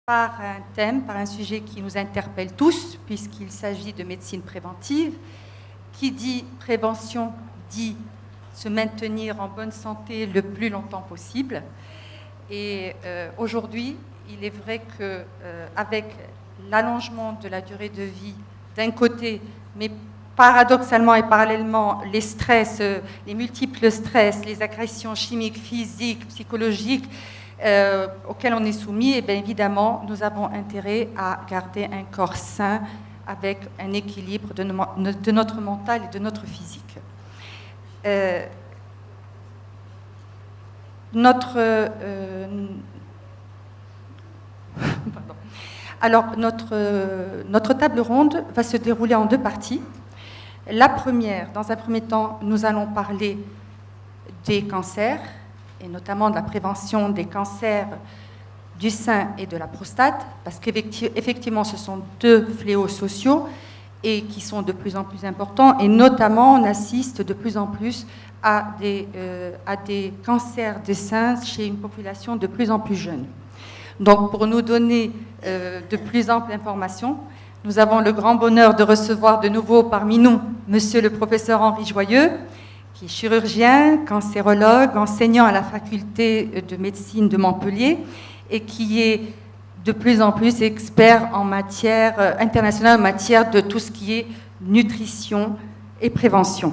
par un thème, par un sujet qui nous interpelle tous, puisqu'il s'agit de médecine préventive. Qui dit prévention dit se maintenir en bonne santé le plus longtemps possible. Et aujourd'hui, il est vrai qu'avec l'allongement de la durée de vie d'un côté, mais paradoxalement et parallèlement, les stress, les multiples stress, les agressions chimiques, physiques, psychologiques auxquelles on est soumis, et bien évidemment, nous avons intérêt à garder un corps sain avec un équilibre de notre mental et de notre physique. Notre table ronde va se dérouler en deux parties. La première, dans un premier temps, nous allons parler des cancers, et notamment de la prévention des cancers du sein et de la prostate, parce qu'effectivement, ce sont deux fléaux sociaux et qui sont de plus en plus importants, et notamment, on assiste de plus en plus à des cancers des seins chez une population de plus en plus jeune. Donc, pour nous donner de plus amples informations, nous avons le grand bonheur de recevoir de nouveau parmi nous Monsieur le professeur Henri Joyeux, qui est chirurgien, cancérologue, enseignant à la faculté de médecine de Montpellier et qui est de plus en plus expert en matière internationale, en matière de tout ce qui est nutrition et prévention.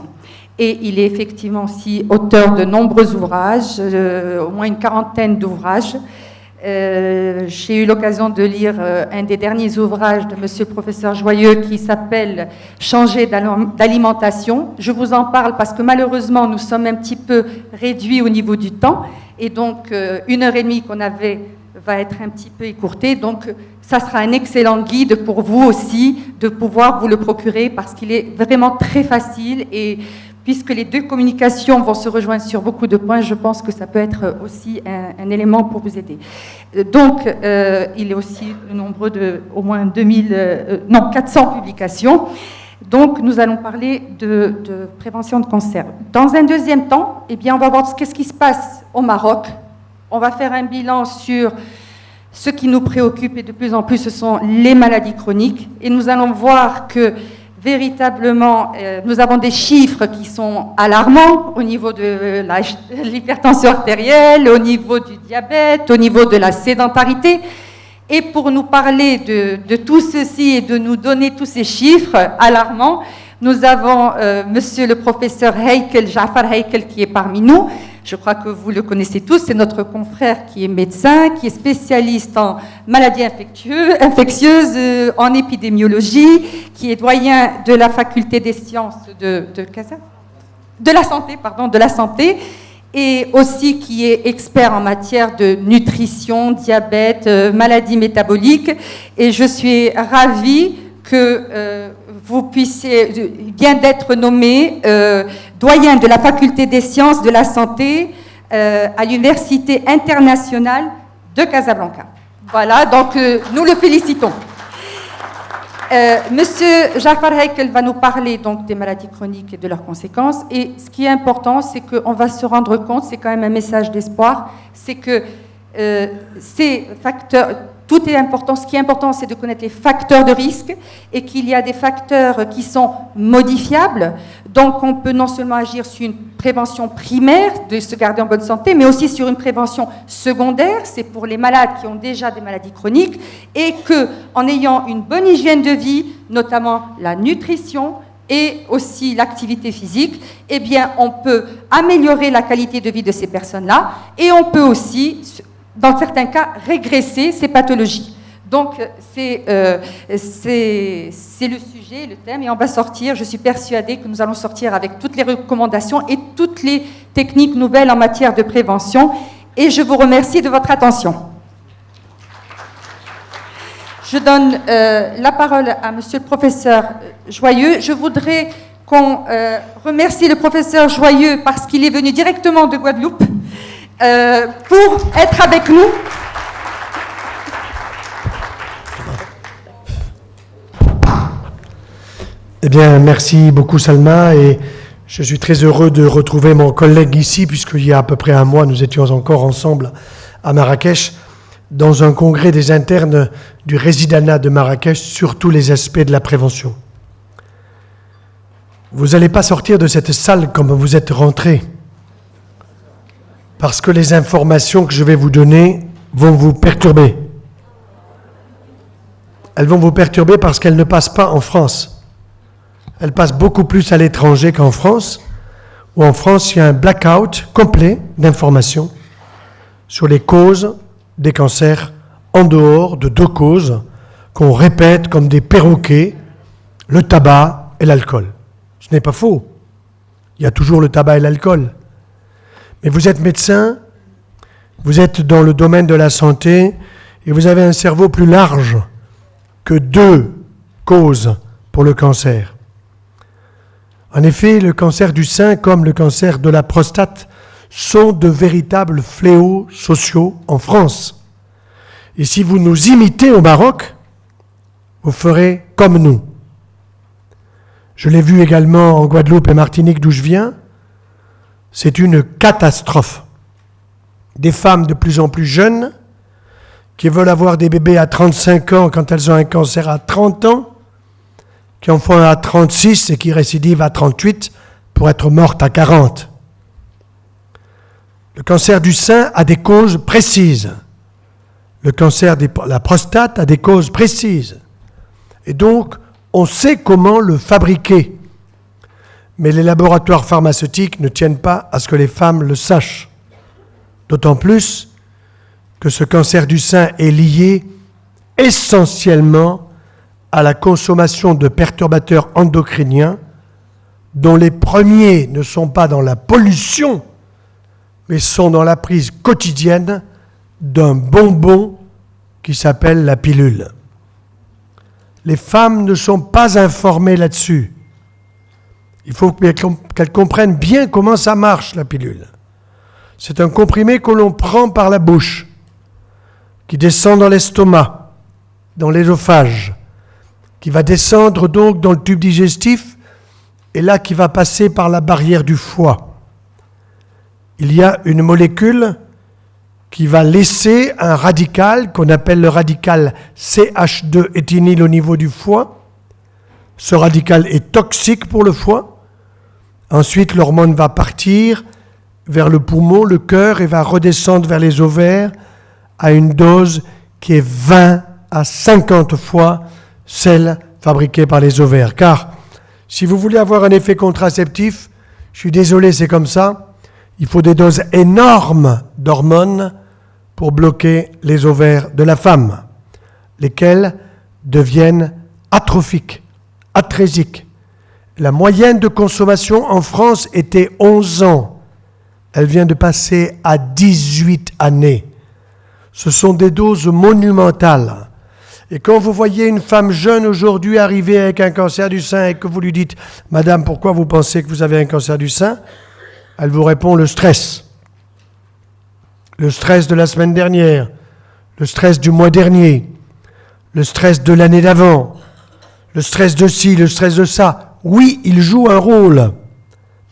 Et il est effectivement aussi auteur de nombreux ouvrages, au moins une quarantaine d'ouvrages. J'ai eu l'occasion de lire un des derniers ouvrages de monsieur le professeur Joyeux qui s'appelle « Changer d'alimentation ». Je vous en parle parce que malheureusement, nous sommes un petit peu réduits au niveau du temps. Et donc, 1h30 qu'on avait va être un petit peu écourtée. Donc, ça sera un excellent guide pour vous aussi de pouvoir vous le procurer parce qu'il est vraiment très facile et puisque les deux communications vont se rejoindre sur beaucoup de points, je pense que ça peut être aussi un élément pour vous aider. Donc, il est aussi nombreux de au moins 400 publications. Donc, nous allons parler de prévention de cancer. Dans un deuxième temps, eh bien, on va voir qu'est-ce qui se passe au Maroc. On va faire un bilan sur ce qui nous préoccupe et de plus en plus, ce sont les maladies chroniques. Et nous allons voir que véritablement, nous avons des chiffres qui sont alarmants au niveau de l'hypertension artérielle, au niveau du diabète, au niveau de la sédentarité. Et pour nous parler de tout ceci et de nous donner tous ces chiffres alarmants, nous avons monsieur le professeur Heikel, Jafar Heikel, qui est parmi nous. Je crois que vous le connaissez tous, c'est notre confrère qui est médecin, qui est spécialiste en maladies infectieuses, en épidémiologie, qui est doyen de la faculté des sciences de la santé, et aussi qui est expert en matière de nutrition, diabète, maladies métaboliques. Et je suis ravie que vous puissiez, vient d'être nommé doyen de la faculté des sciences de la santé à l'Université internationale de Casablanca. Voilà, donc nous le félicitons. Monsieur Jafar Heikel va nous parler donc des maladies chroniques et de leurs conséquences. Et ce qui est important, c'est qu'on va se rendre compte, c'est quand même un message d'espoir, c'est que ces facteurs, tout est important. Ce qui est important, c'est de connaître les facteurs de risque et qu'il y a des facteurs qui sont modifiables. Donc, on peut non seulement agir sur une prévention primaire de se garder en bonne santé, mais aussi sur une prévention secondaire. C'est pour les malades qui ont déjà des maladies chroniques et qu'en ayant une bonne hygiène de vie, notamment la nutrition et aussi l'activité physique, eh bien, on peut améliorer la qualité de vie de ces personnes-là et on peut aussi, dans certains cas, régresser ces pathologies. Donc, c'est le sujet, le thème, et on va sortir, je suis persuadée que nous allons sortir avec toutes les recommandations et toutes les techniques nouvelles en matière de prévention, et je vous remercie de votre attention. Je donne la parole à monsieur le professeur Joyeux. Je voudrais qu'on remercie le professeur Joyeux parce qu'il est venu directement de Guadeloupe pour être avec nous. Eh bien, merci beaucoup Salma, et je suis très heureux de retrouver mon collègue ici, puisqu'il y a à peu près un mois, nous étions encore ensemble à Marrakech dans un congrès des internes du résidanat de Marrakech sur tous les aspects de la prévention. Vous n'allez pas sortir de cette salle comme vous êtes rentrés, parce que les informations que je vais vous donner vont vous perturber. Elles vont vous perturber parce qu'elles ne passent pas en France. Elles passent beaucoup plus à l'étranger qu'en France, où en France, il y a un blackout complet d'informations sur les causes des cancers en dehors de deux causes qu'on répète comme des perroquets, le tabac et l'alcool. Ce n'est pas faux. Il y a toujours le tabac et l'alcool. Mais vous êtes médecin, vous êtes dans le domaine de la santé et vous avez un cerveau plus large que deux causes pour le cancer. En effet, le cancer du sein comme le cancer de la prostate sont de véritables fléaux sociaux en France. Et si vous nous imitez au Maroc, vous ferez comme nous. Je l'ai vu également en Guadeloupe et Martinique d'où je viens. C'est une catastrophe. Des femmes de plus en plus jeunes qui veulent avoir des bébés à 35 ans quand elles ont un cancer à 30 ans, qui en font un à 36 et qui récidivent à 38 pour être mortes à 40. Le cancer du sein a des causes précises. Le cancer de la prostate a des causes précises. Et donc, on sait comment le fabriquer. Mais les laboratoires pharmaceutiques ne tiennent pas à ce que les femmes le sachent. D'autant plus que ce cancer du sein est lié essentiellement à la consommation de perturbateurs endocriniens dont les premiers ne sont pas dans la pollution, mais sont dans la prise quotidienne d'un bonbon qui s'appelle la pilule. Les femmes ne sont pas informées là-dessus. Il faut qu'elles comprennent bien comment ça marche, la pilule. C'est un comprimé que l'on prend par la bouche, qui descend dans l'estomac, dans l'œsophage, qui va descendre donc dans le tube digestif, et là qui va passer par la barrière du foie. Il y a une molécule qui va laisser un radical qu'on appelle le radical CH2-éthynyle au niveau du foie. Ce radical est toxique pour le foie. Ensuite, l'hormone va partir vers le poumon, le cœur, et va redescendre vers les ovaires à une dose qui est 20 à 50 fois celle fabriquée par les ovaires. Car si vous voulez avoir un effet contraceptif, je suis désolé, c'est comme ça, il faut des doses énormes d'hormones pour bloquer les ovaires de la femme, lesquels deviennent atrophiques, atrésiques. La moyenne de consommation en France était 11 ans. Elle vient de passer à 18 années. Ce sont des doses monumentales. Et quand vous voyez une femme jeune aujourd'hui arriver avec un cancer du sein et que vous lui dites « Madame, pourquoi vous pensez que vous avez un cancer du sein ?» Elle vous répond « le stress ». Le stress de la semaine dernière, le stress du mois dernier, le stress de l'année d'avant, le stress de ci, le stress de ça. Oui, il joue un rôle,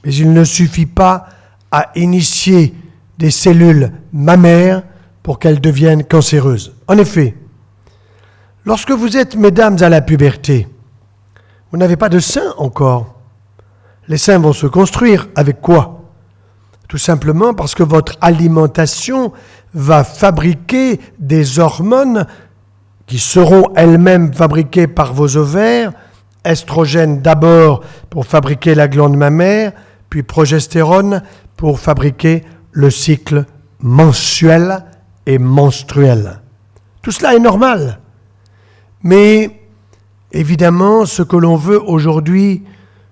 mais il ne suffit pas à initier des cellules mammaires pour qu'elles deviennent cancéreuses. En effet, lorsque vous êtes, mesdames, à la puberté, vous n'avez pas de seins encore. Les seins vont se construire avec quoi ? Tout simplement parce que votre alimentation va fabriquer des hormones qui seront elles-mêmes fabriquées par vos ovaires, estrogène d'abord pour fabriquer la glande mammaire, puis progestérone pour fabriquer le cycle mensuel et menstruel. Tout cela est normal. Mais évidemment, ce que l'on veut aujourd'hui,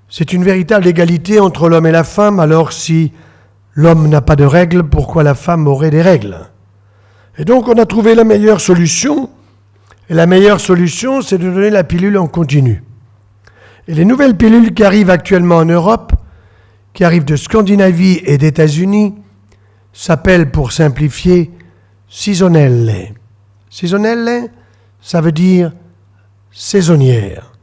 c'est une véritable égalité entre l'homme et la femme. Alors si l'homme n'a pas de règles, pourquoi la femme aurait des règles ? Et donc on a trouvé la meilleure solution. Et la meilleure solution, c'est de donner la pilule en continu. Et les nouvelles pilules qui arrivent actuellement en Europe, qui arrivent de Scandinavie et d'États-Unis, s'appellent, pour simplifier, Seasonelle. Seasonelle, ça veut dire saisonnière.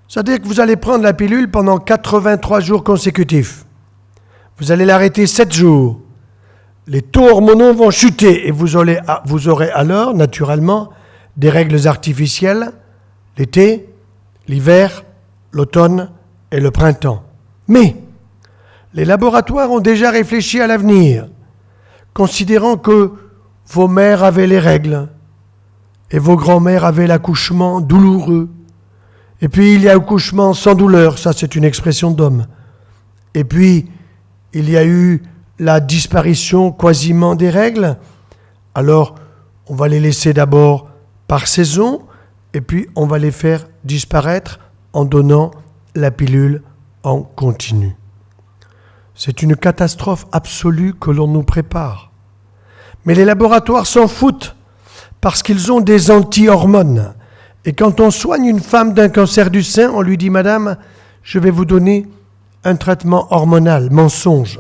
C'est-à-dire que vous allez prendre la pilule pendant 83 jours consécutifs. Vous allez l'arrêter 7 jours. les taux hormonaux vont chuter et vous aurez alors, naturellement, des règles artificielles l'été, l'hiver, l'automne et le printemps. Mais les laboratoires ont déjà réfléchi à l'avenir, considérant que vos mères avaient les règles et vos grands-mères avaient l'accouchement douloureux. Et puis il y a accouchement sans douleur, ça c'est une expression d'homme. Et puis il y a eu la disparition quasiment des règles. Alors on va les laisser d'abord par saison et puis on va les faire disparaître en donnant la pilule en continu. C'est une catastrophe absolue que l'on nous prépare. Mais les laboratoires s'en foutent parce qu'ils ont des anti-hormones. Et quand on soigne une femme d'un cancer du sein, on lui dit « Madame, je vais vous donner un traitement hormonal. » Mensonge.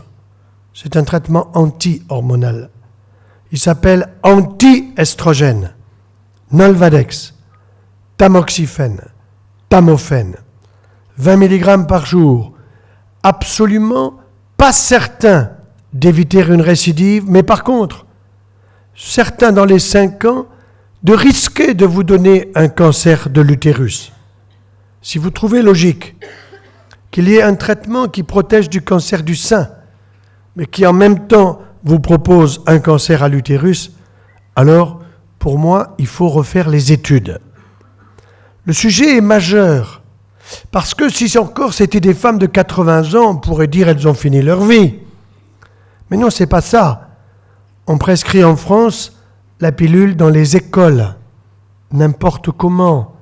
C'est un traitement anti-hormonal. Il s'appelle anti-estrogène. Nolvadex, tamoxifène, tamophène. 20 mg par jour. Absolument pas certain d'éviter une récidive, mais par contre, certains dans les 5 ans de risquer de vous donner un cancer de l'utérus. Si vous trouvez logique qu'il y ait un traitement qui protège du cancer du sein, mais qui en même temps vous propose un cancer à l'utérus, alors pour moi, il faut refaire les études. Le sujet est majeur, parce que si encore c'était des femmes de 80 ans, on pourrait dire qu'elles ont fini leur vie. Mais non, c'est pas ça. On prescrit en France la pilule dans les écoles, n'importe comment,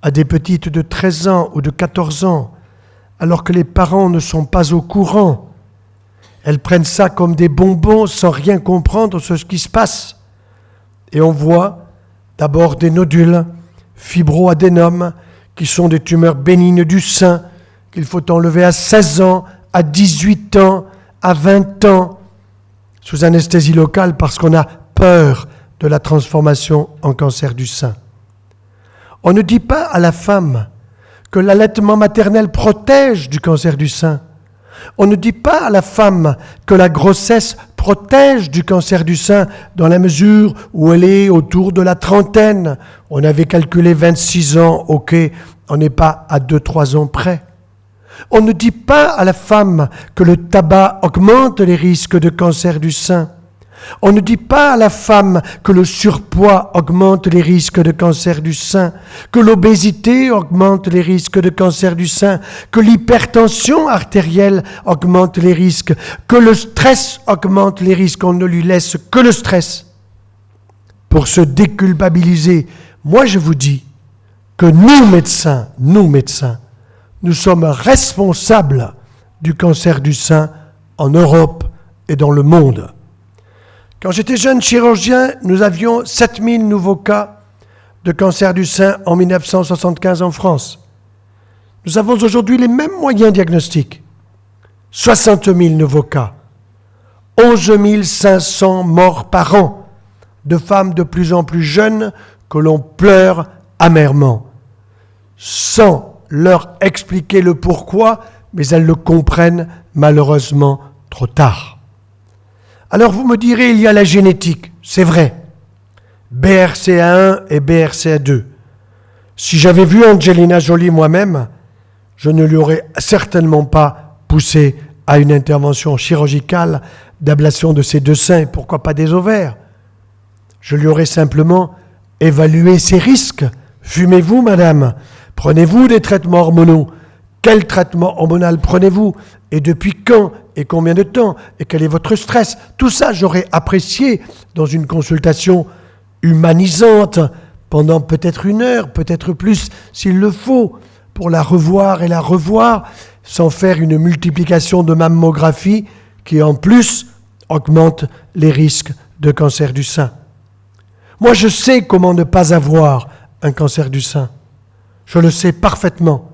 à des petites de 13 ans ou de 14 ans, alors que les parents ne sont pas au courant. Elles prennent ça comme des bonbons sans rien comprendre sur ce qui se passe. Et on voit d'abord des nodules, fibroadénomes, qui sont des tumeurs bénignes du sein, qu'il faut enlever à 16 ans, à 18 ans, à 20 ans, sous anesthésie locale parce qu'on a peur de la transformation en cancer du sein. On ne dit pas à la femme que l'allaitement maternel protège du cancer du sein. On ne dit pas à la femme que la grossesse protège du cancer du sein dans la mesure où elle est autour de la trentaine. On avait calculé 26 ans, ok, on n'est pas à 2-3 ans près. On ne dit pas à la femme que le tabac augmente les risques de cancer du sein. On ne dit pas à la femme que le surpoids augmente les risques de cancer du sein, que l'obésité augmente les risques de cancer du sein, que l'hypertension artérielle augmente les risques, que le stress augmente les risques. On ne lui laisse que le stress. Pour se déculpabiliser, moi je vous dis que nous médecins, nous sommes responsables du cancer du sein en Europe et dans le monde. Quand j'étais jeune chirurgien, nous avions 7000 nouveaux cas de cancer du sein en 1975 en France. Nous avons aujourd'hui les mêmes moyens diagnostiques. 60 000 nouveaux cas. 11 500 morts par an de femmes de plus en plus jeunes que l'on pleure amèrement, sans leur expliquer le pourquoi, mais elles le comprennent malheureusement trop tard. Alors vous me direz, il y a la génétique, c'est vrai. BRCA1 et BRCA2. Si j'avais vu Angelina Jolie moi-même, je ne lui aurais certainement pas poussé à une intervention chirurgicale d'ablation de ses 2 seins, pourquoi pas des ovaires. Je lui aurais simplement évalué ses risques. Fumez-vous, madame? Prenez-vous des traitements hormonaux? Quel traitement hormonal prenez-vous? Et depuis quand? Et combien de temps? Et quel est votre stress? Tout ça, j'aurais apprécié dans une consultation humanisante pendant peut-être 1 heure, peut-être plus s'il le faut, pour la revoir et la revoir, sans faire une multiplication de mammographie qui en plus augmente les risques de cancer du sein. Moi, je sais comment ne pas avoir un cancer du sein. Je le sais parfaitement.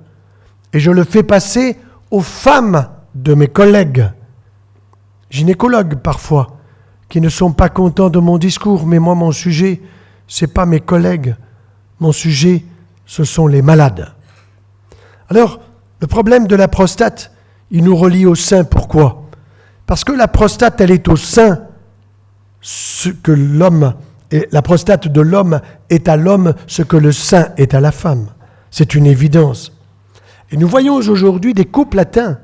Et je le fais passer aux femmes de mes collègues, gynécologues parfois, qui ne sont pas contents de mon discours. Mais moi, mon sujet, ce n'est pas mes collègues. Mon sujet, ce sont les malades. Alors, le problème de la prostate, il nous relie au sein. Pourquoi? Parce que la prostate, elle est au sein ce que l'homme, et la prostate de l'homme est à l'homme ce que le sein est à la femme. C'est une évidence. Et nous voyons aujourd'hui des couples atteints.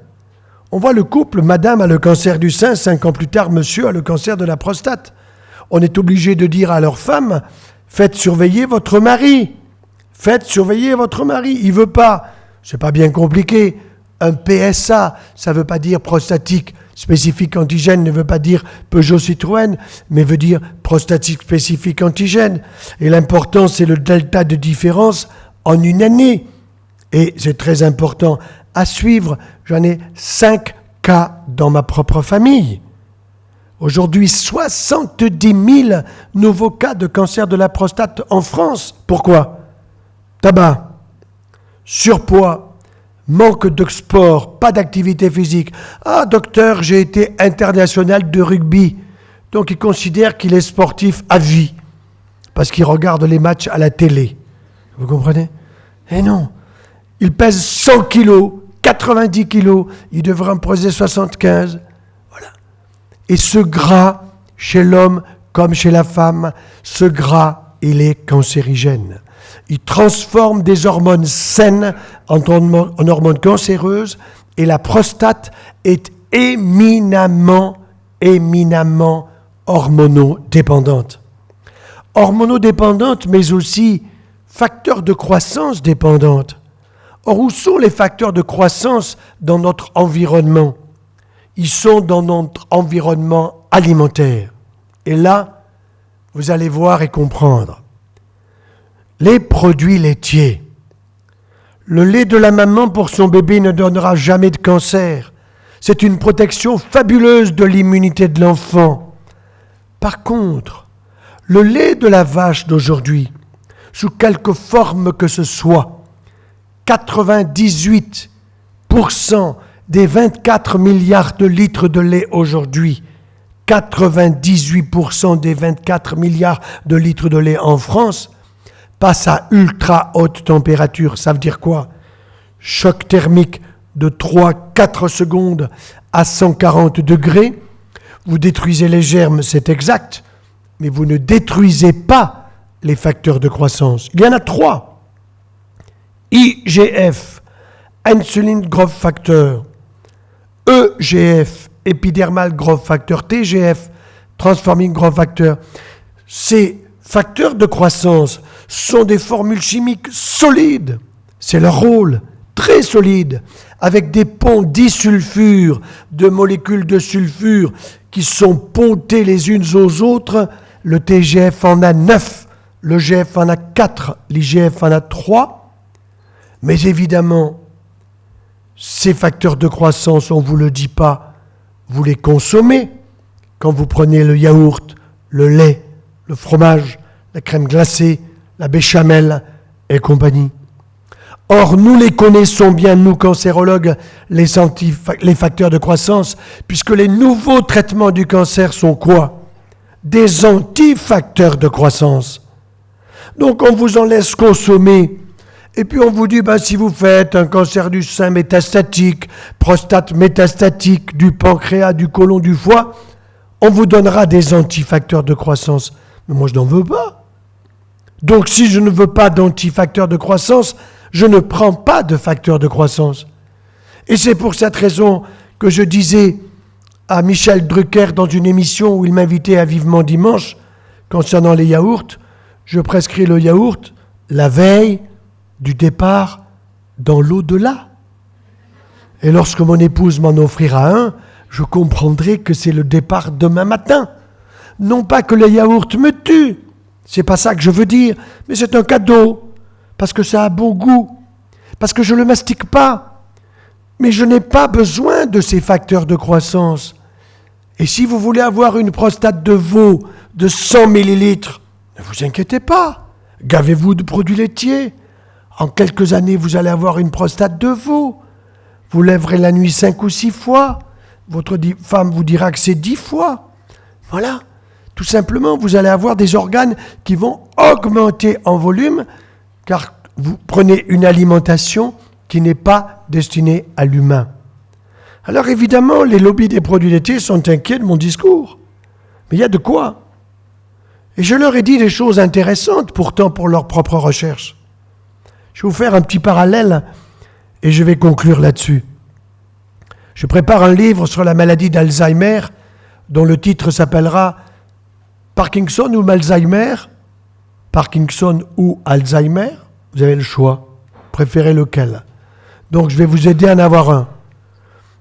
On voit le couple, madame a le cancer du sein, 5 ans plus tard, monsieur a le cancer de la prostate. On est obligé de dire à leur femme, faites surveiller votre mari. Faites surveiller votre mari. Il ne veut pas, c'est pas bien compliqué, un PSA, ça ne veut pas dire prostatique spécifique antigène, ne veut pas dire Peugeot Citroën, mais veut dire prostatique spécifique antigène. Et l'important, c'est le delta de différence en une année. Et c'est très important à suivre. J'en ai 5 cas dans ma propre famille. Aujourd'hui, 70 000 nouveaux cas de cancer de la prostate en France. Pourquoi ? Tabac, surpoids, manque de sport, pas d'activité physique. Ah, docteur, j'ai été international de rugby. Donc, il considère qu'il est sportif à vie parce qu'il regarde les matchs à la télé. Vous comprenez ? Eh non. Il pèse 100 kilos, 90 kilos. Il devrait en peser 75. Voilà. Et ce gras, chez l'homme comme chez la femme, ce gras, il est cancérigène. Il transforme des hormones saines en hormones cancéreuses et la prostate est éminemment hormonodépendante. Hormonodépendante, mais aussi facteur de croissance dépendante. Or, où sont les facteurs de croissance dans notre environnement ? Ils sont dans notre environnement alimentaire. Et là, vous allez voir et comprendre. Les produits laitiers. Le lait de la maman pour son bébé ne donnera jamais de cancer. C'est une protection fabuleuse de l'immunité de l'enfant. Par contre, le lait de la vache d'aujourd'hui, sous quelque forme que ce soit, 98% des 24 milliards de litres de lait aujourd'hui, 98% des 24 milliards de litres de lait en France passe à ultra haute température. Ça veut dire quoi ? Choc thermique de 3-4 secondes à 140 degrés. Vous détruisez les germes, c'est exact, mais vous ne détruisez pas les facteurs de croissance. Il y en a 3. IGF, Insulin Growth Factor, EGF, Epidermal Growth Factor, TGF, Transforming Growth Factor. Ces facteurs de croissance sont des formules chimiques solides. C'est leur rôle, très solide, avec des ponts disulfures de molécules de sulfure qui sont pontées les unes aux autres. Le TGF en a 9, le GF en a 4, l'IGF en a 3. Mais évidemment, ces facteurs de croissance, on ne vous le dit pas, vous les consommez quand vous prenez le yaourt, le lait, le fromage, la crème glacée, la béchamel et compagnie. Or, nous les connaissons bien, nous cancérologues, les facteurs de croissance, puisque les nouveaux traitements du cancer sont quoi ? Des antifacteurs de croissance. Donc, on vous en laisse consommer. Et puis on vous dit, si vous faites un cancer du sein métastatique, prostate métastatique, du pancréas, du côlon, du foie, on vous donnera des antifacteurs de croissance. Mais moi, je n'en veux pas. Donc si je ne veux pas d'antifacteurs de croissance, je ne prends pas de facteurs de croissance. Et c'est pour cette raison que je disais à Michel Drucker dans une émission où il m'invitait à Vivement Dimanche, concernant les yaourts, je prescris le yaourt la veille du départ dans l'au-delà. Et lorsque mon épouse m'en offrira un, je comprendrai que c'est le départ demain matin. Non pas que le yaourt me tue, c'est pas ça que je veux dire, mais c'est un cadeau, parce que ça a bon goût, parce que je ne le mastique pas. Mais je n'ai pas besoin de ces facteurs de croissance. Et si vous voulez avoir une prostate de veau de 100 millilitres, ne vous inquiétez pas, gavez-vous de produits laitiers. En quelques années, vous allez avoir une prostate de veau. Vous lèverez la nuit 5 ou 6 fois. Votre femme vous dira que c'est 10 fois. Voilà. Tout simplement, vous allez avoir des organes qui vont augmenter en volume, car vous prenez une alimentation qui n'est pas destinée à l'humain. Alors évidemment, les lobbies des produits laitiers sont inquiets de mon discours. Mais il y a de quoi. Et je leur ai dit des choses intéressantes pourtant pour leur propre recherche. Je vais vous faire un petit parallèle et je vais conclure là-dessus. Je prépare un livre sur la maladie d'Alzheimer dont le titre s'appellera Parkinson ou Alzheimer. Parkinson ou Alzheimer, vous avez le choix. Préférez lequel? Donc je vais vous aider à en avoir un.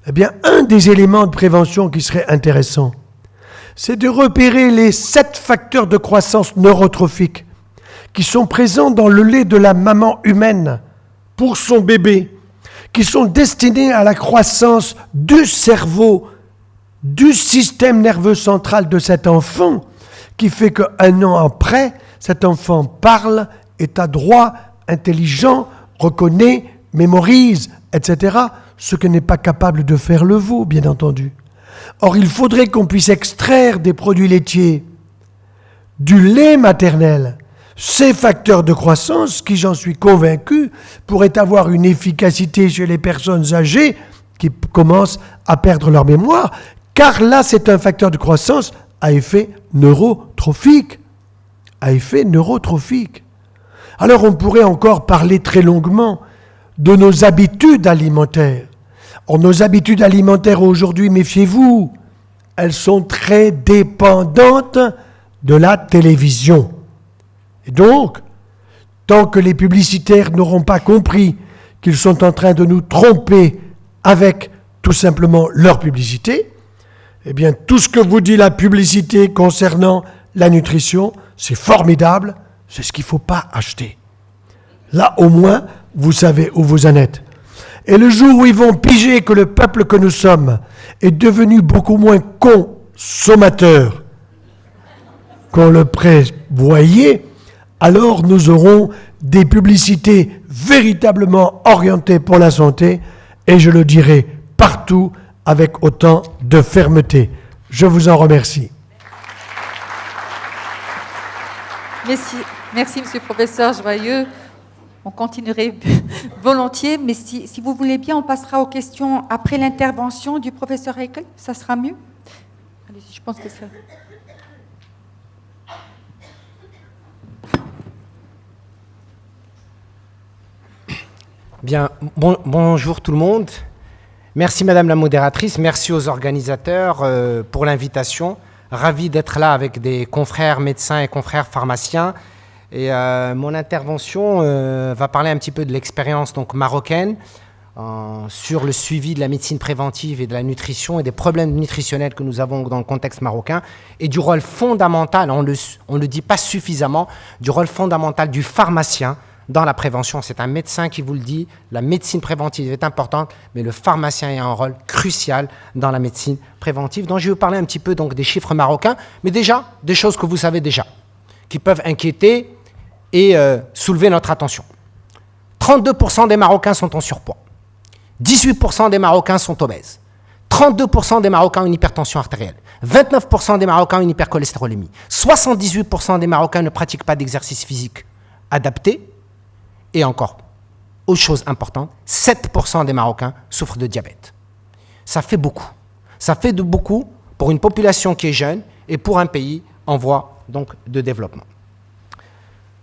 Eh bien, un des éléments de prévention qui serait intéressant, c'est de repérer les 7 facteurs de croissance neurotrophique qui sont présents dans le lait de la maman humaine pour son bébé, qui sont destinés à la croissance du cerveau, du système nerveux central de cet enfant, qui fait qu'un an après, cet enfant parle, est adroit, intelligent, reconnaît, mémorise, etc., ce que n'est pas capable de faire le veau, bien entendu. Or, il faudrait qu'on puisse extraire des produits laitiers, du lait maternel, ces facteurs de croissance qui, j'en suis convaincu, pourraient avoir une efficacité chez les personnes âgées qui commencent à perdre leur mémoire, car là, c'est un facteur de croissance à effet neurotrophique. À effet neurotrophique. Alors, on pourrait encore parler très longuement de nos habitudes alimentaires. Or, nos habitudes alimentaires aujourd'hui, méfiez-vous, elles sont très dépendantes de la télévision. Et donc, tant que les publicitaires n'auront pas compris qu'ils sont en train de nous tromper avec tout simplement leur publicité, eh bien, tout ce que vous dit la publicité concernant la nutrition, c'est formidable, c'est ce qu'il ne faut pas acheter. Là, au moins, vous savez où vous en êtes. Et le jour où ils vont piger que le peuple que nous sommes est devenu beaucoup moins consommateur qu'on le prévoyait, alors nous aurons des publicités véritablement orientées pour la santé, et je le dirai partout avec autant de fermeté. Je vous en remercie. Merci, monsieur le professeur Joyeux. On continuerait volontiers, mais si vous voulez bien, on passera aux questions après l'intervention du professeur Heikel. Ça sera mieux? Allez, je pense que ça... Bien, bonjour tout le monde. Merci Madame la modératrice, merci aux organisateurs pour l'invitation. Ravi d'être là avec des confrères médecins et confrères pharmaciens. Et mon intervention va parler un petit peu de l'expérience donc marocaine sur le suivi de la médecine préventive et de la nutrition et des problèmes nutritionnels que nous avons dans le contexte marocain et du rôle fondamental, on le dit pas suffisamment, du rôle fondamental du pharmacien dans la prévention. C'est un médecin qui vous le dit, la médecine préventive est importante, mais le pharmacien a un rôle crucial dans la médecine préventive. Donc je vais vous parler un petit peu donc, des chiffres marocains, mais déjà des choses que vous savez déjà, qui peuvent inquiéter et soulever notre attention. 32% des Marocains sont en surpoids. 18% des Marocains sont obèses. 32% des Marocains ont une hypertension artérielle. 29% des Marocains ont une hypercholestérolémie. 78% des Marocains ne pratiquent pas d'exercice physique adapté. Et encore, autre chose importante, 7% des Marocains souffrent de diabète. Ça fait beaucoup. Ça fait de beaucoup pour une population qui est jeune et pour un pays en voie donc, de développement.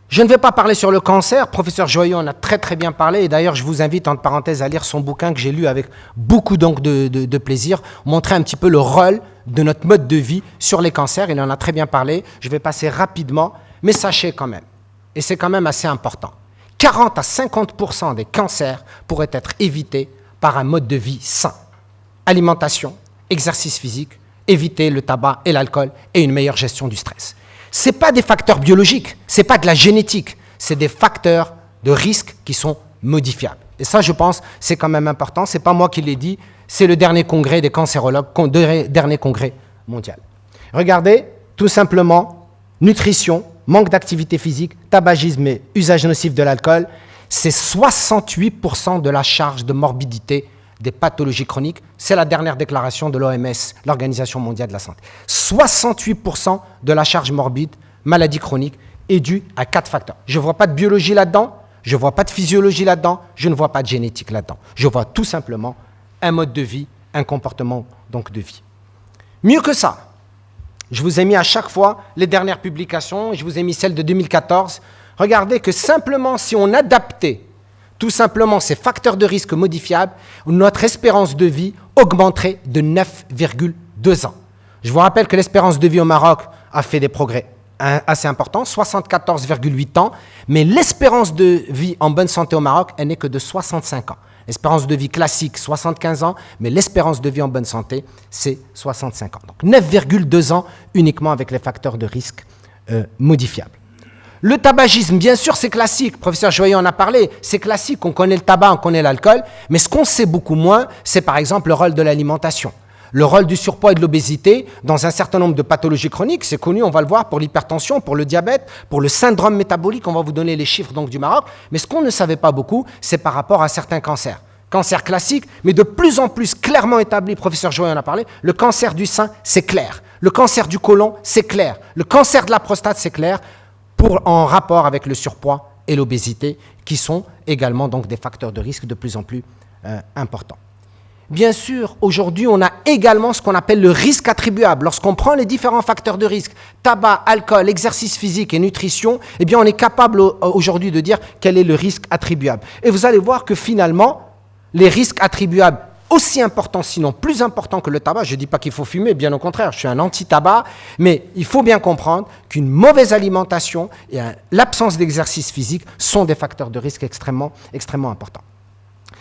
Je ne vais pas parler sur le cancer. Professeur Joyeux en a très très bien parlé. Et d'ailleurs, je vous invite, entre parenthèses, à lire son bouquin que j'ai lu avec beaucoup donc, de plaisir, montrer un petit peu le rôle de notre mode de vie sur les cancers. Il en a très bien parlé. Je vais passer rapidement, mais sachez quand même, et c'est quand même assez important, 40 à 50% des cancers pourraient être évités par un mode de vie sain. Alimentation, exercice physique, éviter le tabac et l'alcool et une meilleure gestion du stress. Ce n'est pas des facteurs biologiques, ce n'est pas de la génétique, c'est des facteurs de risque qui sont modifiables. Et ça, je pense, c'est quand même important. Ce n'est pas moi qui l'ai dit, c'est le dernier congrès des cancérologues, dernier congrès mondial. Regardez, tout simplement, nutrition, manque d'activité physique, tabagisme et usage nocif de l'alcool, c'est 68% de la charge de morbidité des pathologies chroniques. C'est la dernière déclaration de l'OMS, l'Organisation mondiale de la santé. 68% de la charge morbide, maladie chronique, est due à 4 facteurs. Je ne vois pas de biologie là-dedans, je ne vois pas de physiologie là-dedans, je ne vois pas de génétique là-dedans. Je vois tout simplement un mode de vie, un comportement donc de vie. Mieux que ça, Je vous ai mis à chaque fois les dernières publications, je vous ai mis celle de 2014. Regardez que simplement si on adaptait tout simplement ces facteurs de risque modifiables, notre espérance de vie augmenterait de 9,2 ans. Je vous rappelle que l'espérance de vie au Maroc a fait des progrès assez importants, 74,8 ans, mais l'espérance de vie en bonne santé au Maroc, elle n'est que de 65 ans. L'espérance de vie classique, 75 ans, mais l'espérance de vie en bonne santé, c'est 65 ans. Donc 9,2 ans uniquement avec les facteurs de risque modifiables. Le tabagisme, bien sûr, c'est classique. Professeur Joyeux en a parlé. C'est classique. On connaît le tabac, on connaît l'alcool. Mais ce qu'on sait beaucoup moins, c'est par exemple le rôle de l'alimentation. Le rôle du surpoids et de l'obésité dans un certain nombre de pathologies chroniques. C'est connu, on va le voir, pour l'hypertension, pour le diabète, pour le syndrome métabolique. On va vous donner les chiffres donc, du Maroc. Mais ce qu'on ne savait pas beaucoup, c'est par rapport à certains cancers. Cancer classique, mais de plus en plus clairement établi, professeur Joyeux en a parlé, le cancer du sein, c'est clair. Le cancer du côlon, c'est clair. Le cancer de la prostate, c'est clair. En rapport avec le surpoids et l'obésité, qui sont également donc des facteurs de risque de plus en plus importants. Bien sûr, aujourd'hui, on a également ce qu'on appelle le risque attribuable. Lorsqu'on prend les différents facteurs de risque, tabac, alcool, exercice physique et nutrition, eh bien, on est capable aujourd'hui de dire quel est le risque attribuable. Et vous allez voir que finalement, les risques attribuables aussi important, sinon plus important que le tabac. Je ne dis pas qu'il faut fumer, bien au contraire, je suis un anti-tabac, mais il faut bien comprendre qu'une mauvaise alimentation et l'absence d'exercice physique sont des facteurs de risque extrêmement importants.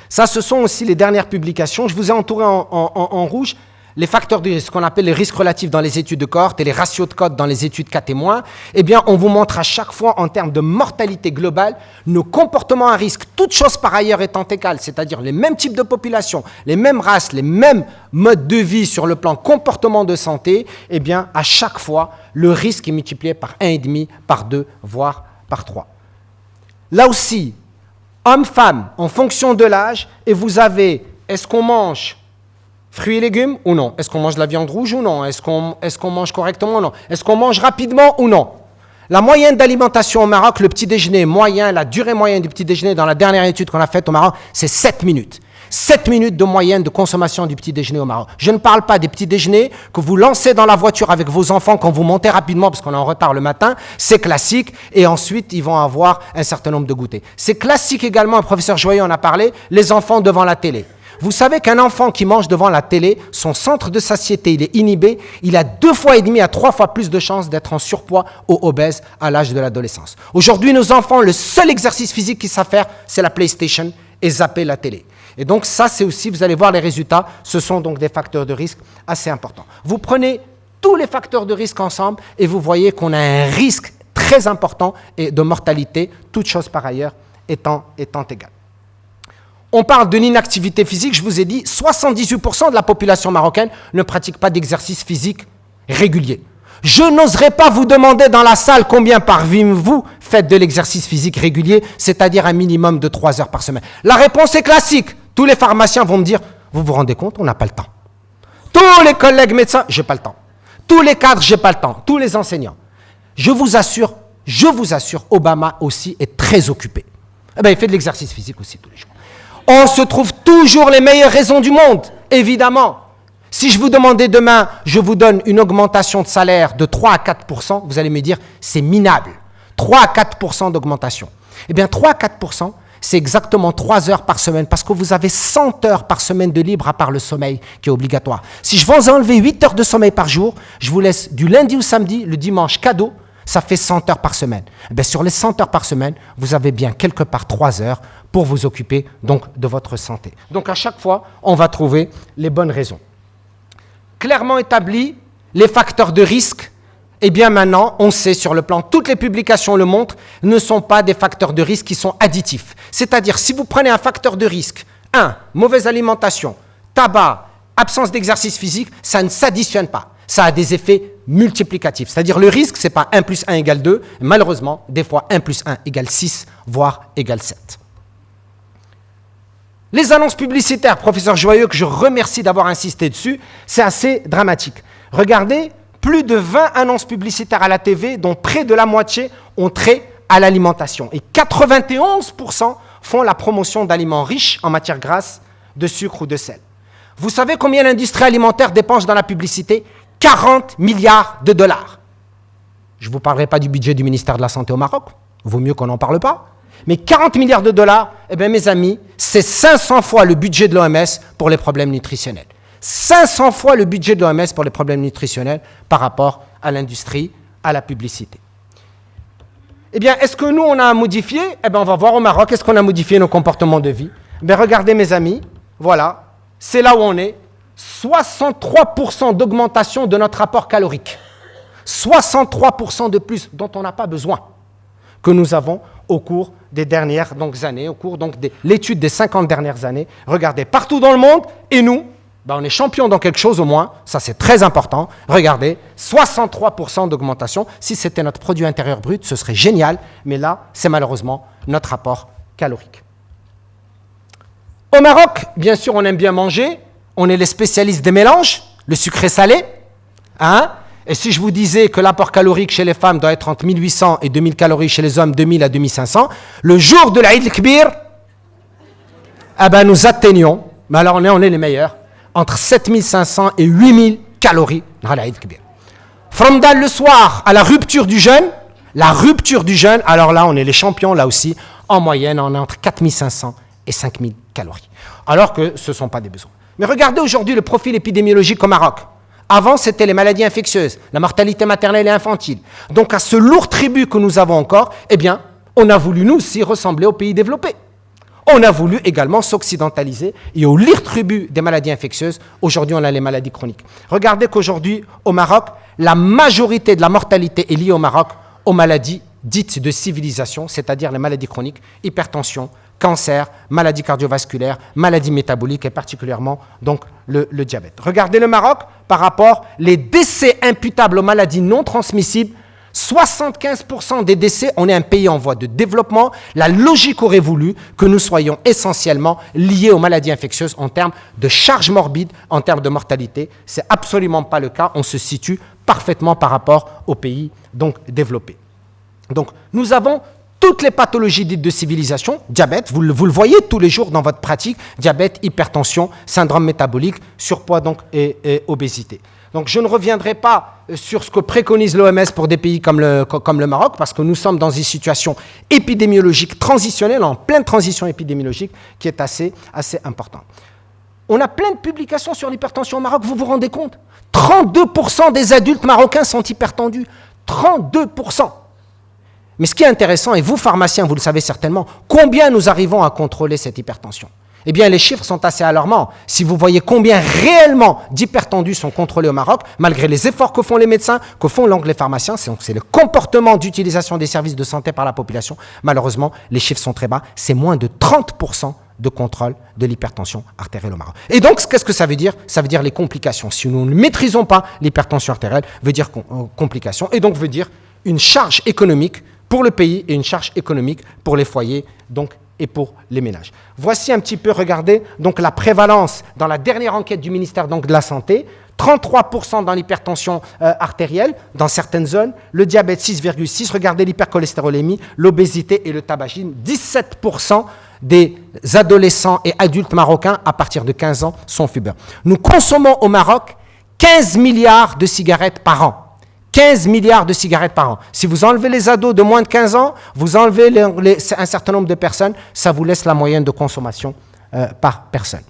Ça, ce sont aussi les dernières publications. Je vous ai entouré en rouge les facteurs de risque, ce qu'on appelle les risques relatifs dans les études de cohorte et les ratios de cote dans les études cas témoins. Eh bien, on vous montre à chaque fois, en termes de mortalité globale, nos comportements à risque, toutes choses par ailleurs étant égales, c'est-à-dire les mêmes types de population, les mêmes races, les mêmes modes de vie sur le plan comportement de santé, eh bien, à chaque fois, le risque est multiplié par 1,5, par 2, voire par 3. Là aussi, hommes-femmes, en fonction de l'âge, et vous avez, est-ce qu'on mange fruits et légumes ou non? Est-ce qu'on mange de la viande rouge ou non? Est-ce qu'on mange correctement ou non? Est-ce qu'on mange rapidement ou non? La moyenne d'alimentation au Maroc, le petit déjeuner moyen, la durée moyenne du petit déjeuner dans la dernière étude qu'on a faite au Maroc, c'est 7 minutes. 7 minutes de moyenne de consommation du petit déjeuner au Maroc. Je ne parle pas des petits déjeuners que vous lancez dans la voiture avec vos enfants quand vous montez rapidement parce qu'on est en retard le matin, c'est classique, et ensuite ils vont avoir un certain nombre de goûters. C'est classique également, le professeur Joyeux en a parlé, les enfants devant la télé. Vous savez qu'un enfant qui mange devant la télé, son centre de satiété, il est inhibé, il a 2,5 fois à 3 fois plus de chances d'être en surpoids ou obèse à l'âge de l'adolescence. Aujourd'hui, nos enfants, le seul exercice physique qu'ils savent faire, c'est la PlayStation et zapper la télé. Et donc ça, c'est aussi, vous allez voir les résultats, ce sont donc des facteurs de risque assez importants. Vous prenez tous les facteurs de risque ensemble et vous voyez qu'on a un risque très important de mortalité, toutes choses par ailleurs étant égales. On parle de l'inactivité physique, je vous ai dit, 78% de la population marocaine ne pratique pas d'exercice physique régulier. Je n'oserais pas vous demander dans la salle combien parmi vous faites de l'exercice physique régulier, c'est-à-dire un minimum de 3 heures par semaine. La réponse est classique. Tous les pharmaciens vont me dire, vous vous rendez compte, on n'a pas le temps. Tous les collègues médecins, j'ai pas le temps. Tous les cadres, j'ai pas le temps. Tous les enseignants. Je vous assure, Obama aussi est très occupé. Eh bien, il fait de l'exercice physique aussi tous les jours. On se trouve toujours les meilleures raisons du monde, évidemment. Si je vous demandais demain, je vous donne une augmentation de salaire de 3 à 4%, vous allez me dire, c'est minable. 3 à 4% d'augmentation. Eh bien, 3 à 4%, c'est exactement 3 heures par semaine, parce que vous avez 100 heures par semaine de libre à part le sommeil qui est obligatoire. Si je vous enlever 8 heures de sommeil par jour, je vous laisse du lundi au samedi, le dimanche cadeau, ça fait 100 heures par semaine. Eh bien, sur les 100 heures par semaine, vous avez bien quelque part 3 heures pour vous occuper donc de votre santé. Donc à chaque fois, on va trouver les bonnes raisons. Clairement établis, les facteurs de risque, eh bien maintenant, on sait sur le plan, toutes les publications le montrent, ne sont pas des facteurs de risque qui sont additifs. C'est-à-dire, si vous prenez un facteur de risque, 1, mauvaise alimentation, tabac, absence d'exercice physique, ça ne s'additionne pas. Ça a des effets multiplicatifs. C'est-à-dire, le risque, ce n'est pas 1 plus 1 égale 2, malheureusement, des fois 1 plus 1 égale 6, voire égale 7. Les annonces publicitaires, professeur Joyeux, que je remercie d'avoir insisté dessus, c'est assez dramatique. Regardez, plus de 20 annonces publicitaires à la TV, dont près de la moitié ont trait à l'alimentation. Et 91% font la promotion d'aliments riches en matières grasses, de sucre ou de sel. Vous savez combien l'industrie alimentaire dépense dans la publicité? 40 milliards de dollars. Je ne vous parlerai pas du budget du ministère de la Santé au Maroc, vaut mieux qu'on n'en parle pas. Mais 40 milliards de dollars, eh bien mes amis, c'est 500 fois le budget de l'OMS pour les problèmes nutritionnels. 500 fois le budget de l'OMS pour les problèmes nutritionnels par rapport à l'industrie, à la publicité. Eh bien, est-ce que nous, on a modifié? Eh bien, on va voir au Maroc, est-ce qu'on a modifié nos comportements de vie? Eh bien, regardez mes amis, voilà, c'est là où on est. 63% d'augmentation de notre apport calorique. 63% de plus dont on n'a pas besoin que nous avons au cours des dernières années, au cours de l'étude des 50 dernières années. Regardez, partout dans le monde, et nous, on est champions dans quelque chose au moins, ça c'est très important. Regardez, 63% d'augmentation. Si c'était notre produit intérieur brut, ce serait génial, mais là, c'est malheureusement notre apport calorique. Au Maroc, bien sûr, on aime bien manger. On est les spécialistes des mélanges, le sucré-salé. Hein? Et si je vous disais que l'apport calorique chez les femmes doit être entre 1800 et 2000 calories, chez les hommes 2000 à 2500, le jour de l'Aïd el-Kbir, nous atteignons, mais alors on est les meilleurs, entre 7500 et 8000 calories dans l'Aïd el-Kbir. Framdal le soir, à la rupture du jeûne, alors là on est les champions, là aussi, en moyenne on est entre 4500 et 5000 calories. Alors que ce ne sont pas des besoins. Mais regardez aujourd'hui le profil épidémiologique au Maroc. Avant, c'était les maladies infectieuses, la mortalité maternelle et infantile. Donc, à ce lourd tribut que nous avons encore, eh bien, on a voulu, nous aussi, ressembler aux pays développés. On a voulu également s'occidentaliser. Et au lourd tribut des maladies infectieuses, aujourd'hui, on a les maladies chroniques. Regardez qu'aujourd'hui, au Maroc, la majorité de la mortalité est liée au Maroc aux maladies dites de civilisation, c'est-à-dire les maladies chroniques, hypertension, cancer, maladies cardiovasculaires, maladies métaboliques et particulièrement donc le diabète. Regardez le Maroc par rapport les décès imputables aux maladies non transmissibles. 75% des décès, on est un pays en voie de développement. La logique aurait voulu que nous soyons essentiellement liés aux maladies infectieuses en termes de charge morbide, en termes de mortalité. Ce n'est absolument pas le cas. On se situe parfaitement par rapport aux pays donc développés. Donc nous avons toutes les pathologies dites de civilisation, diabète, vous le voyez tous les jours dans votre pratique, diabète, hypertension, syndrome métabolique, surpoids donc, et obésité. Donc je ne reviendrai pas sur ce que préconise l'OMS pour des pays comme le Maroc, parce que nous sommes dans une situation épidémiologique transitionnelle, en pleine transition épidémiologique, qui est assez importante. On a plein de publications sur l'hypertension au Maroc, vous vous rendez compte? 32% des adultes marocains sont hypertendus. 32%. Mais ce qui est intéressant, et vous pharmaciens, vous le savez certainement, combien nous arrivons à contrôler cette hypertension? Eh bien, les chiffres sont assez alarmants. Si vous voyez combien réellement d'hypertendus sont contrôlés au Maroc, malgré les efforts que font les médecins, que font les pharmaciens, c'est le comportement d'utilisation des services de santé par la population, malheureusement, les chiffres sont très bas. C'est moins de 30% de contrôle de l'hypertension artérielle au Maroc. Et donc, qu'est-ce que ça veut dire? Ça veut dire les complications. Si nous ne maîtrisons pas l'hypertension artérielle, veut dire complications, et donc veut dire une charge économique pour le pays et une charge économique pour les foyers donc, et pour les ménages. Voici un petit peu, regardez, donc, la prévalence dans la dernière enquête du ministère donc, de la Santé, 33% dans l'hypertension artérielle dans certaines zones, le diabète 6,6%, regardez l'hypercholestérolémie, l'obésité et le tabagisme, 17% des adolescents et adultes marocains à partir de 15 ans sont fumeurs. Nous consommons au Maroc 15 milliards de cigarettes par an. 15 milliards de cigarettes par an. Si vous enlevez les ados de moins de 15 ans, vous enlevez un certain nombre de personnes, ça vous laisse la moyenne de consommation par personne.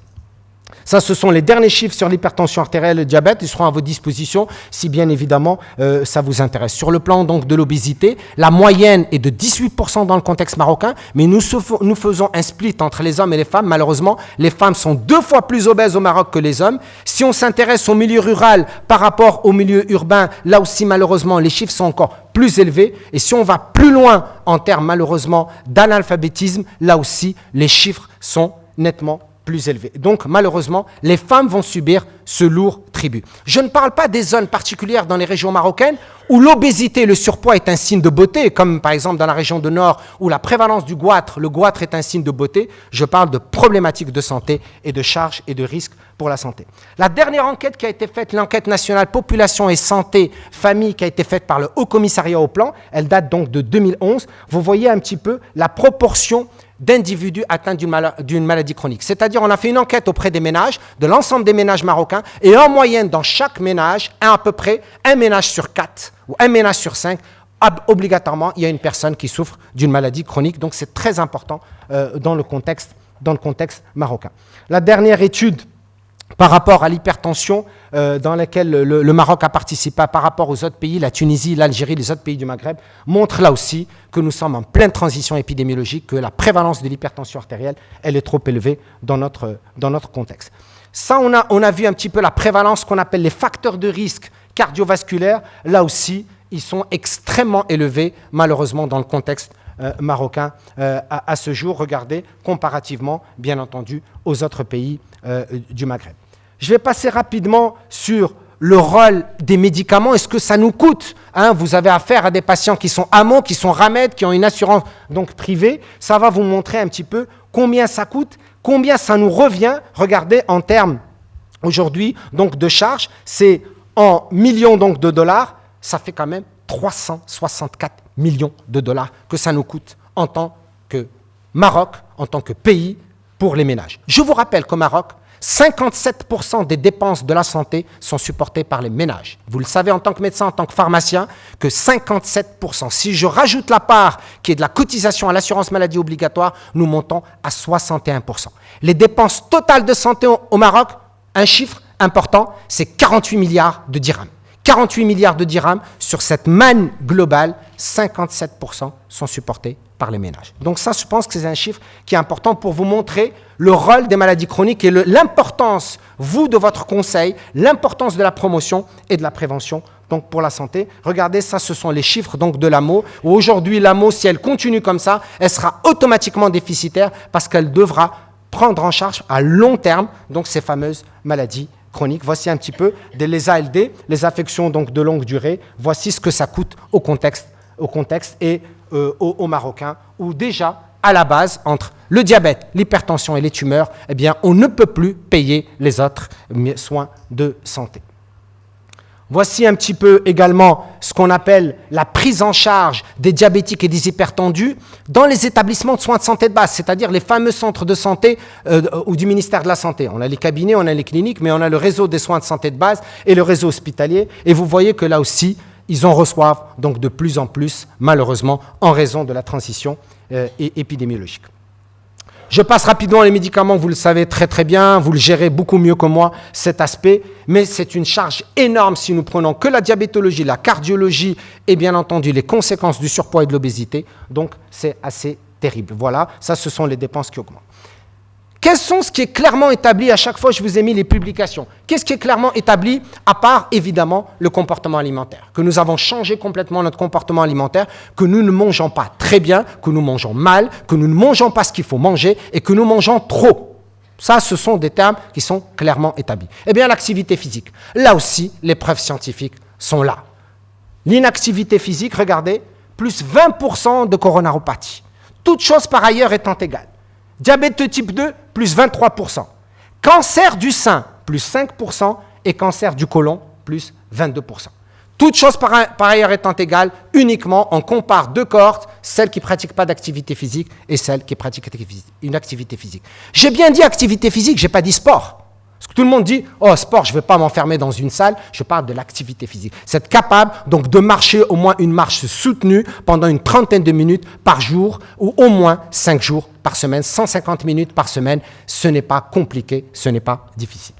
Ça, ce sont les derniers chiffres sur l'hypertension artérielle et le diabète. Ils seront à votre disposition si, bien évidemment, ça vous intéresse. Sur le plan donc, de l'obésité, la moyenne est de 18% dans le contexte marocain, mais nous faisons un split entre les hommes et les femmes. Malheureusement, les femmes sont 2 fois plus obèses au Maroc que les hommes. Si on s'intéresse au milieu rural par rapport au milieu urbain, là aussi, malheureusement, les chiffres sont encore plus élevés. Et si on va plus loin en termes, malheureusement, d'analphabétisme, là aussi, les chiffres sont nettement plus élevé. Donc, malheureusement, les femmes vont subir ce lourd tribut. Je ne parle pas des zones particulières dans les régions marocaines où l'obésité et le surpoids est un signe de beauté, comme par exemple dans la région du Nord où la prévalence du goitre, le goitre est un signe de beauté. Je parle de problématiques de santé et de charges et de risques pour la santé. La dernière enquête qui a été faite, l'enquête nationale population et santé famille qui a été faite par le Haut Commissariat au Plan, elle date donc de 2011. Vous voyez un petit peu la proportion d'individus atteints d'une maladie chronique. C'est-à-dire, on a fait une enquête auprès des ménages, de l'ensemble des ménages marocains, et en moyenne, dans chaque ménage, à peu près un ménage sur 4 ou un ménage sur 5, obligatoirement, il y a une personne qui souffre d'une maladie chronique. Donc, c'est très important dans le contexte marocain. La dernière étude par rapport à l'hypertension dans laquelle le Maroc a participé par rapport aux autres pays, la Tunisie, l'Algérie, les autres pays du Maghreb, montre là aussi que nous sommes en pleine transition épidémiologique, que la prévalence de l'hypertension artérielle, elle est trop élevée dans notre contexte. Ça, on a vu un petit peu la prévalence qu'on appelle les facteurs de risque cardiovasculaires. Là aussi, ils sont extrêmement élevés, malheureusement, dans le contexte marocain à ce jour. Regardez, comparativement, bien entendu, aux autres pays du Maghreb. Je vais passer rapidement sur le rôle des médicaments et ce que ça nous coûte. Vous avez affaire à des patients qui sont AMO, qui sont RAMED, qui ont une assurance donc privée. Ça va vous montrer un petit peu combien ça coûte, combien ça nous revient. Regardez, en termes aujourd'hui donc de charges, c'est en millions donc de dollars, ça fait quand même 364 millions de dollars que ça nous coûte en tant que Maroc, en tant que pays pour les ménages. Je vous rappelle qu'au Maroc, 57% des dépenses de la santé sont supportées par les ménages. Vous le savez en tant que médecin, en tant que pharmacien, que 57%. Si je rajoute la part qui est de la cotisation à l'assurance maladie obligatoire, nous montons à 61%. Les dépenses totales de santé au Maroc, un chiffre important, c'est 48 milliards de dirhams. 48 milliards de dirhams sur cette manne globale, 57% sont supportés par les ménages. Donc ça, je pense que c'est un chiffre qui est important pour vous montrer le rôle des maladies chroniques et l'importance, vous, de votre conseil, l'importance de la promotion et de la prévention donc pour la santé. Regardez, ça, ce sont les chiffres donc de l'AMO. Aujourd'hui, l'AMO, si elle continue comme ça, elle sera automatiquement déficitaire parce qu'elle devra prendre en charge à long terme donc ces fameuses maladies chroniques. Voici un petit peu les ALD, les affections donc de longue durée. Voici ce que ça coûte au contexte et aux Marocains, où déjà, à la base, entre le diabète, l'hypertension et les tumeurs, eh bien, on ne peut plus payer les autres soins de santé. Voici un petit peu également ce qu'on appelle la prise en charge des diabétiques et des hypertendus dans les établissements de soins de santé de base, c'est-à-dire les fameux centres de santé ou du ministère de la Santé. On a les cabinets, on a les cliniques, mais on a le réseau des soins de santé de base et le réseau hospitalier. Et vous voyez que là aussi, ils en reçoivent donc de plus en plus, malheureusement, en raison de la transition épidémiologique. Je passe rapidement les médicaments, vous le savez très très bien, vous le gérez beaucoup mieux que moi, cet aspect, mais c'est une charge énorme si nous prenons que la diabétologie, la cardiologie et bien entendu les conséquences du surpoids et de l'obésité, donc c'est assez terrible. Voilà, ça ce sont les dépenses qui augmentent. Quels sont ce qui est clairement établi? À chaque fois, je vous ai mis les publications. Qu'est-ce qui est clairement établi, à part, évidemment, le comportement alimentaire? Que nous avons changé complètement notre comportement alimentaire, que nous ne mangeons pas très bien, que nous mangeons mal, que nous ne mangeons pas ce qu'il faut manger et que nous mangeons trop. Ça, ce sont des termes qui sont clairement établis. Eh bien, l'activité physique. Là aussi, les preuves scientifiques sont là. L'inactivité physique, regardez, plus 20% de coronaropathie. Toutes choses par ailleurs étant égales. Diabète de type 2, plus 23%. Cancer du sein, plus 5%. Et cancer du côlon, plus 22%. Toutes choses par ailleurs étant égales, uniquement on compare deux cohortes, celles qui ne pratiquent pas d'activité physique et celles qui pratiquent une activité physique. J'ai bien dit activité physique, je n'ai pas dit sport. Parce que tout le monde dit « Oh, sport, je ne vais pas m'enfermer dans une salle ». Je parle de l'activité physique. C'est être capable donc, de marcher au moins une marche soutenue pendant une trentaine de minutes par jour ou au moins 5 jours par semaine, 150 minutes par semaine. Ce n'est pas compliqué, ce n'est pas difficile.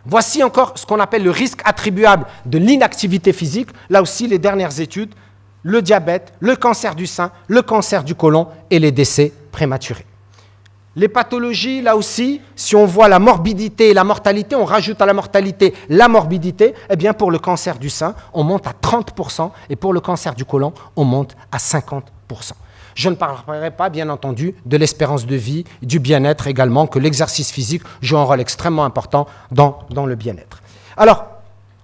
Voici encore ce qu'on appelle le risque attribuable de l'inactivité physique. Là aussi, les dernières études, le diabète, le cancer du sein, le cancer du côlon et les décès prématurés. Les pathologies, là aussi, si on voit la morbidité et la mortalité, on rajoute à la mortalité la morbidité, eh bien pour le cancer du sein, on monte à 30% et pour le cancer du côlon, on monte à 50%. Je ne parlerai pas, bien entendu, de l'espérance de vie, du bien-être également, que l'exercice physique joue un rôle extrêmement important dans le bien-être. Alors,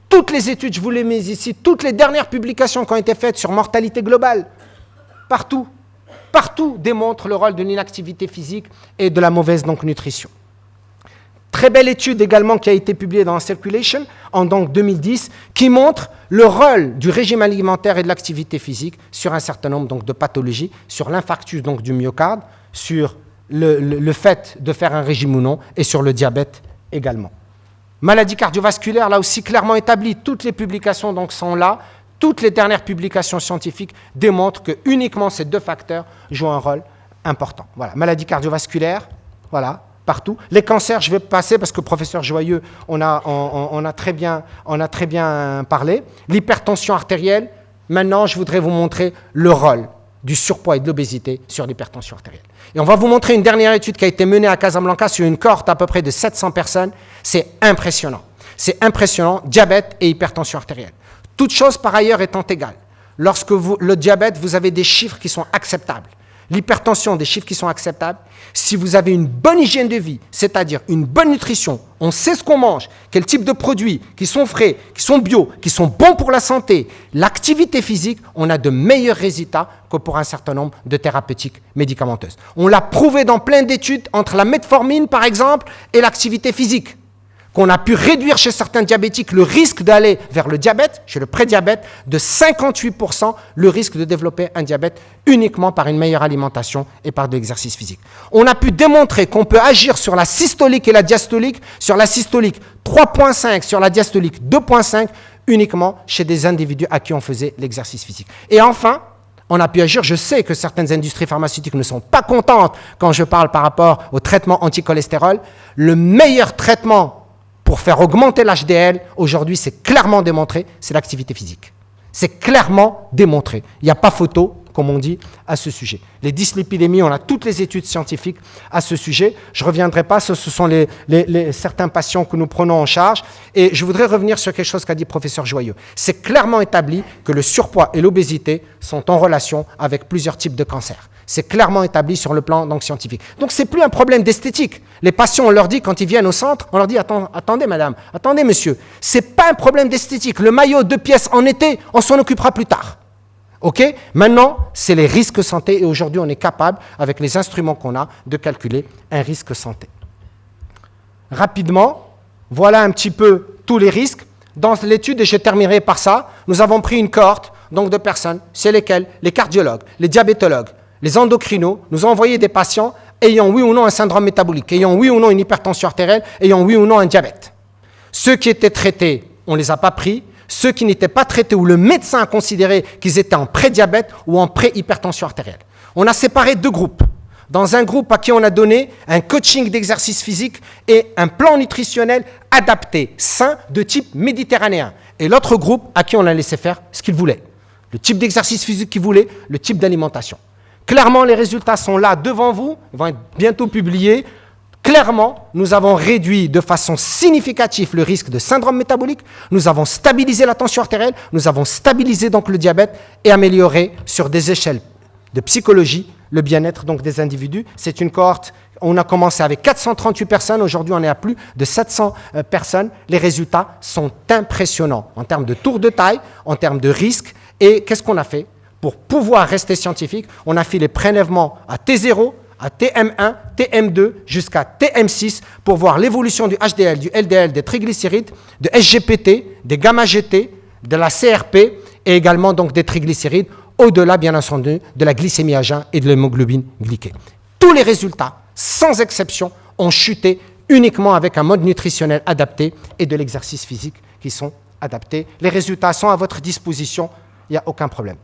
toutes les études, je vous les mets ici, toutes les dernières publications qui ont été faites sur mortalité globale, partout démontrent le rôle de l'inactivité physique et de la mauvaise nutrition. Très belle étude également qui a été publiée dans Circulation en 2010 qui montre le rôle du régime alimentaire et de l'activité physique sur un certain nombre de pathologies, sur l'infarctus du myocarde, sur le fait de faire un régime ou non et sur le diabète également. Maladie cardiovasculaire, là aussi clairement établie, toutes les publications donc sont là, toutes les dernières publications scientifiques démontrent que uniquement ces deux facteurs jouent un rôle important. Voilà, maladie cardiovasculaire, voilà, partout. Les cancers, je vais passer parce que professeur Joyeux, on a très bien parlé. L'hypertension artérielle, maintenant je voudrais vous montrer le rôle du surpoids et de l'obésité sur l'hypertension artérielle. Et on va vous montrer une dernière étude qui a été menée à Casablanca sur une cohorte à peu près de 700 personnes. C'est impressionnant. C'est impressionnant, diabète et hypertension artérielle. Toute chose par ailleurs étant égale. Lorsque le diabète, vous avez des chiffres qui sont acceptables. L'hypertension, des chiffres qui sont acceptables. Si vous avez une bonne hygiène de vie, c'est-à-dire une bonne nutrition, on sait ce qu'on mange, quel type de produits qui sont frais, qui sont bio, qui sont bons pour la santé, l'activité physique, on a de meilleurs résultats que pour un certain nombre de thérapeutiques médicamenteuses. On l'a prouvé dans plein d'études entre la metformine, par exemple, et l'activité physique, qu'on a pu réduire chez certains diabétiques le risque d'aller vers le diabète, chez le prédiabète, de 58% le risque de développer un diabète uniquement par une meilleure alimentation et par de l'exercice physique. On a pu démontrer qu'on peut agir sur la systolique et la diastolique, sur la systolique 3.5, sur la diastolique 2.5, uniquement chez des individus à qui on faisait l'exercice physique. Et enfin, on a pu agir, je sais que certaines industries pharmaceutiques ne sont pas contentes quand je parle par rapport au traitement anticholestérol. Le meilleur traitement pour faire augmenter l'HDL, aujourd'hui, c'est clairement démontré, c'est l'activité physique. C'est clairement démontré. Il n'y a pas photo, comme on dit, à ce sujet. Les dyslipidémies, on a toutes les études scientifiques à ce sujet. Je ne reviendrai pas, ce sont certains patients que nous prenons en charge. Et je voudrais revenir sur quelque chose qu'a dit le professeur Joyeux. C'est clairement établi que le surpoids et l'obésité sont en relation avec plusieurs types de cancers. C'est clairement établi sur le plan donc, scientifique. Donc, ce n'est plus un problème d'esthétique. Les patients, on leur dit, quand ils viennent au centre, on leur dit, attendez madame, attendez monsieur, ce n'est pas un problème d'esthétique. Le maillot 2 pièces en été, on s'en occupera plus tard. OK ? Maintenant, c'est les risques santé et aujourd'hui, on est capable, avec les instruments qu'on a, de calculer un risque santé. Rapidement, voilà un petit peu tous les risques. Dans l'étude, et je terminerai par ça, nous avons pris une cohorte donc, de personnes, c'est lesquelles les cardiologues, les diabétologues, les endocrinos, nous ont envoyé des patients ayant oui ou non un syndrome métabolique, ayant oui ou non une hypertension artérielle, ayant oui ou non un diabète. Ceux qui étaient traités, on ne les a pas pris. Ceux qui n'étaient pas traités, où le médecin a considéré qu'ils étaient en pré-diabète ou en pré-hypertension artérielle. On a séparé deux groupes. Dans un groupe à qui on a donné un coaching d'exercice physique et un plan nutritionnel adapté, sain, de type méditerranéen. Et l'autre groupe à qui on a laissé faire ce qu'il voulait. Le type d'exercice physique qu'il voulait, le type d'alimentation. Clairement, les résultats sont là devant vous, ils vont être bientôt publiés. Clairement, nous avons réduit de façon significative le risque de syndrome métabolique, nous avons stabilisé la tension artérielle, nous avons stabilisé donc le diabète et amélioré sur des échelles de psychologie le bien-être donc des individus. C'est une cohorte, on a commencé avec 438 personnes, aujourd'hui on est à plus de 700 personnes. Les résultats sont impressionnants en termes de tour de taille, en termes de risque. Et qu'est-ce qu'on a fait ? Pour pouvoir rester scientifique, on a fait les prélèvements à T0, à TM1, TM2 jusqu'à TM6 pour voir l'évolution du HDL, du LDL, des triglycérides, de SGPT, des gamma-GT, de la CRP et également donc des triglycérides, au-delà bien entendu de la glycémie à jeun et de l'hémoglobine glyquée. Tous les résultats, sans exception, ont chuté uniquement avec un mode nutritionnel adapté et de l'exercice physique qui sont adaptés. Les résultats sont à votre disposition, il n'y a aucun problème.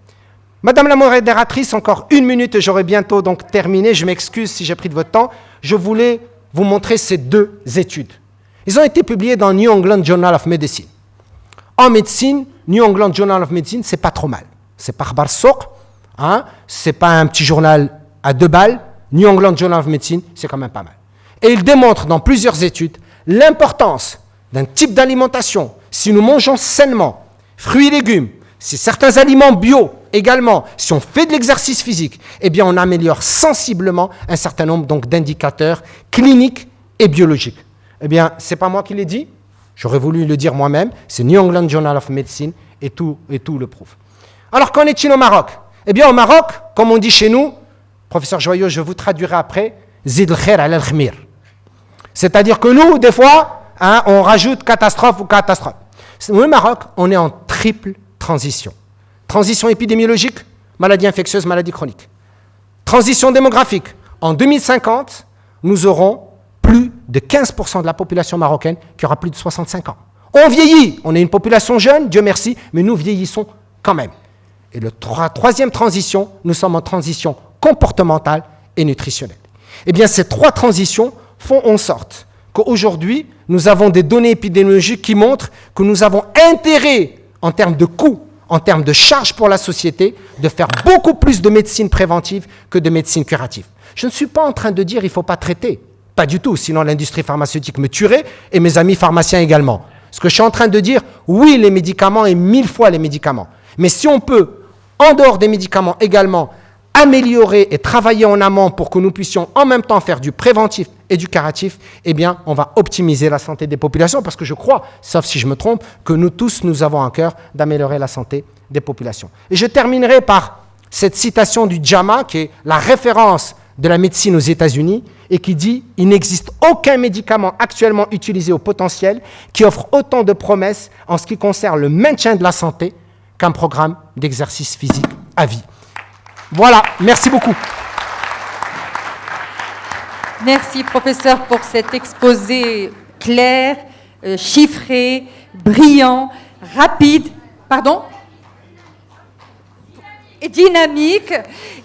Madame la modératrice, encore 1 minute et j'aurai bientôt donc terminé. Je m'excuse si j'ai pris de votre temps. Je voulais vous montrer ces deux études. Ils ont été publiés dans New England Journal of Medicine. En médecine, New England Journal of Medicine, c'est pas trop mal. C'est par Barsouk, hein, c'est pas un petit journal à 2 balles. New England Journal of Medicine, c'est quand même pas mal. Et ils démontrent dans plusieurs études l'importance d'un type d'alimentation. Si nous mangeons sainement, fruits et légumes, si certains aliments bio également, si on fait de l'exercice physique, eh bien on améliore sensiblement un certain nombre donc d'indicateurs cliniques et biologiques. Eh bien, c'est pas moi qui l'ai dit, j'aurais voulu le dire moi-même, c'est New England Journal of Medicine et tout le prouve. Alors qu'en est-il au Maroc ? Eh bien au Maroc, comme on dit chez nous, professeur Joyeux, je vous traduirai après, zid al-khair ala al-khmir. C'est-à-dire que nous, des fois, hein, on rajoute catastrophe ou catastrophe. Au Maroc, on est en triple transition. Transition épidémiologique, maladie infectieuse, maladie chronique. Transition démographique. En 2050, nous aurons plus de 15% de la population marocaine qui aura plus de 65 ans. On vieillit, on est une population jeune, Dieu merci, mais nous vieillissons quand même. Et la troisième transition, nous sommes en transition comportementale et nutritionnelle. Eh bien, ces trois transitions font en sorte qu'aujourd'hui, nous avons des données épidémiologiques qui montrent que nous avons intérêt, en termes de coûts, en termes de charges pour la société, de faire beaucoup plus de médecine préventive que de médecine curative. Je ne suis pas en train de dire qu'il ne faut pas traiter. Pas du tout, sinon l'industrie pharmaceutique me tuerait et mes amis pharmaciens également. Ce que je suis en train de dire, oui, les médicaments et 1000 fois les médicaments. Mais si on peut, en dehors des médicaments également, améliorer et travailler en amont pour que nous puissions en même temps faire du préventif et du curatif, eh bien, on va optimiser la santé des populations parce que je crois, sauf si je me trompe, que nous tous, nous avons à cœur d'améliorer la santé des populations. Et je terminerai par cette citation du JAMA, qui est la référence de la médecine aux États-Unis, et qui dit « Il n'existe aucun médicament actuellement utilisé au potentiel qui offre autant de promesses en ce qui concerne le maintien de la santé qu'un programme d'exercice physique à vie. » Voilà, merci beaucoup. Merci, professeur, pour cet exposé clair, chiffré, brillant, rapide, pardon, et dynamique.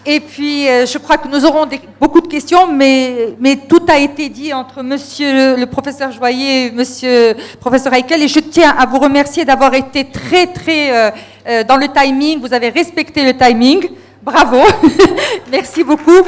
Et puis, je crois que nous aurons beaucoup de questions, mais tout a été dit entre monsieur le professeur Joyer et monsieur le professeur Heikel. Et je tiens à vous remercier d'avoir été très, très dans le timing. Vous avez respecté le timing. Bravo. Merci beaucoup.